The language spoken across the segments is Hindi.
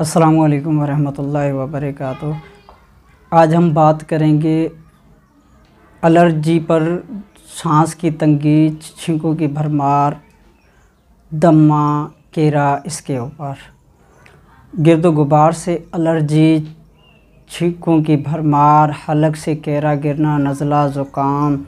अस्सलामु अलैकुम वरहमतुल्लाहि वबरकातुहू। आज हम बात करेंगे एलर्जी पर, सांस की तंगी, छींकों की भरमार, दमा, केरा, इसके ऊपर। गिरद गुबार से एलर्जी, छींकों की भरमार, हलक से केरा गिरना, नज़ला, ज़ुकाम,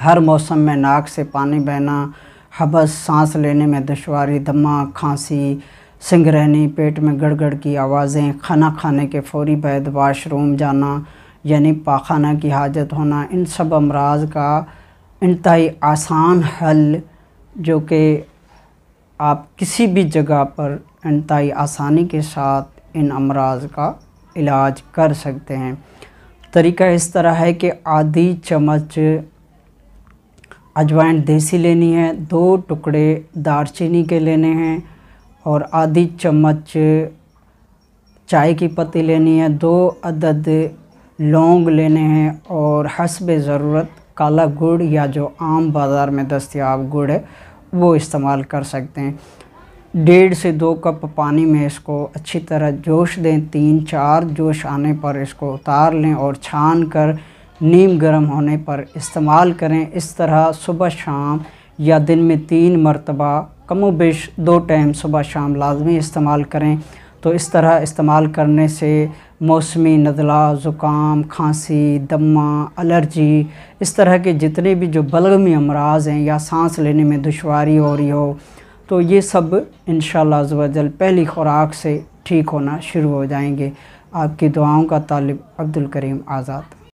हर मौसम में नाक से पानी बहना, हबस, सांस लेने में दुश्वारी, दमा, खांसी, सिंगरहनी, पेट में गड़गड़ की आवाज़ें, खाना खाने के फ़ौरी बाद वाशरूम जाना यानी पाखाना की हाजत होना, इन सब अमराज का इंतहाई आसान हल, जो कि आप किसी भी जगह पर इंतहाई आसानी के साथ इन अमराज का इलाज कर सकते हैं। तरीका इस तरह है कि आधी चम्मच अजवाइन देसी लेनी है, 2 टुकड़े दालचीनी के लेने हैं और आधी चम्मच चाय की पत्ती लेनी है, 2 अदद लौंग लेने हैं और हस्बे ज़रूरत काला गुड़ या जो आम बाज़ार में दस्तयाब गुड़ है वो इस्तेमाल कर सकते हैं। 1.5 से 2 कप पानी में इसको अच्छी तरह जोश दें, 3-4 जोश आने पर इसको उतार लें और छान कर नीम गर्म होने पर इस्तेमाल करें। इस तरह सुबह शाम या दिन में 3 मरतबा कमोबेश 2 टाइम सुबह शाम लाजमी इस्तेमाल करें। तो इस तरह इस्तेमाल करने से मौसमी नज़ला, ज़ुकाम, खांसी, दमा, एलर्जी, इस तरह के जितने भी जो बलगमी अमराज हैं या सांस लेने में दुश्वारी हो रही हो, तो ये सब इंशाअल्लाह अज़्ज़ व जल पहली खुराक से ठीक होना शुरू हो जाएंगे। आपकी दुआओं का तालिब अब्दुल करीम आज़ाद।